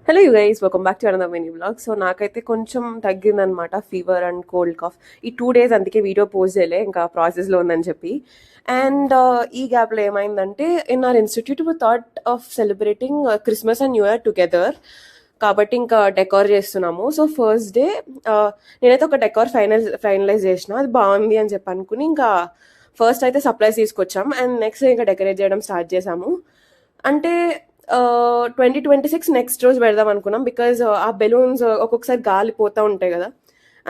Hello you guys, welcome back to another mini vlog. So నాకైతే కొంచెం తగ్గిందనమాట fever and cold cough. ఈ 2 days అందుకే video post చేయలే, ఇంకా ప్రాసెస్లో ఉందని చెప్పి. అండ్ ఈ గ్యాప్లో ఏమైందంటే, in R institute we thought of celebrating Christmas and new year together. కాబట్టి ఇంకా డెకార్ చేస్తున్నాము. సో ఫస్ట్ డే నేనైతే ఒక డెకార్ ఫైనలైజ్ చేసిన, అది బాగుంది అని చెప్పి అనుకుని ఇంకా ఫస్ట్ అయితే సప్లైస్ తీసుకొచ్చాం అండ్ నెక్స్ట్ ఇంకా డెకరేట్ చేయడం స్టార్ట్ చేసాము. అంటే 2026 నెక్స్ట్ రోజు పెడదాం అనుకున్నాం, బికాజ్ ఆ బెలూన్స్ ఒక్కొక్కసారి గాలి పోతూ ఉంటాయి కదా,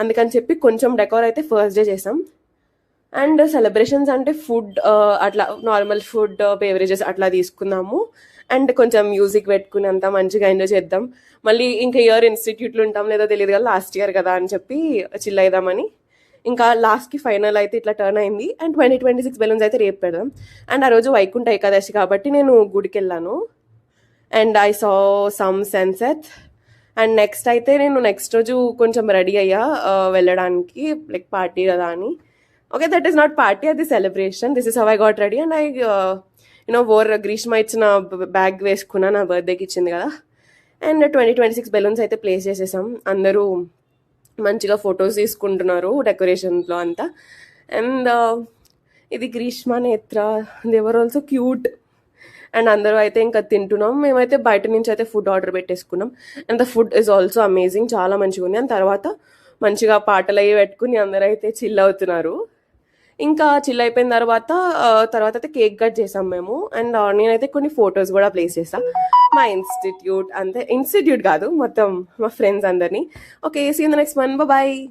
అందుకని చెప్పి కొంచెం డెకార్ అయితే ఫస్ట్ డే చేసాం. అండ్ సెలబ్రేషన్స్ అంటే ఫుడ్, అట్లా నార్మల్ ఫుడ్ బేవరేజెస్ అట్లా తీసుకున్నాము. అండ్ కొంచెం మ్యూజిక్ పెట్టుకుని అంతా మంచిగా ఎంజాయ్ చేద్దాం. మళ్ళీ ఇంకా ఇయర్ ఇన్స్టిట్యూట్లో ఉంటాం లేదో తెలియదు కదా, లాస్ట్ ఇయర్ కదా అని చెప్పి చిల్ అయిదామని ఇంకా లాస్ట్కి ఫైనల్ అయితే ఇట్లా టర్న్ అయింది. అండ్ 2026 బెలూన్స్ అయితే రేపు పెడదాం. అండ్ ఆ రోజు వైకుంఠ ఏకాదశి కాబట్టి నేను గుడికి వెళ్ళాను and I saw some sunset. And next అయితే నేను నెక్స్ట్ రోజు కొంచెం రెడీ అయ్యా వెళ్ళడానికి, లైక్ పార్టీ కదా అని. Okay, that is not party, అది celebration. This is how I got ready. And I Greeshma ఇచ్చిన బ్యాగ్ వేసుకున్నా, నా బర్త్డేకి ఇచ్చింది కదా. అండ్ 2026 బెలూన్స్ అయితే ప్లేస్ చేసేసాం. అందరూ మంచిగా ఫొటోస్ తీసుకుంటున్నారు డెకరేషన్లో అంతా. అండ్ ఇది గ్రీష్మ, నేత్ర, దేవర్ ఆల్సో క్యూట్. అండ్ అందరూ అయితే ఇంకా తింటున్నాం. మేమైతే బయట నుంచి అయితే ఫుడ్ ఆర్డర్ పెట్టేసుకున్నాం. And the food is also amazing, చాలా మంచిగా ఉంది. అండ్ తర్వాత మంచిగా పాటలు అవి పెట్టుకుని అందరూ అయితే చిల్ అవుతున్నారు. ఇంకా చిల్ అయిపోయిన తర్వాత అయితే కేక్ కట్ చేసాం మేము. అండ్ నేనైతే కొన్ని ఫొటోస్ కూడా ప్లేస్ చేసాం మా ఇన్స్టిట్యూట్, అంతే ఇన్స్టిట్యూట్ కాదు మొత్తం మా ఫ్రెండ్స్ అందరినీ. Okay, see in the next one, bye.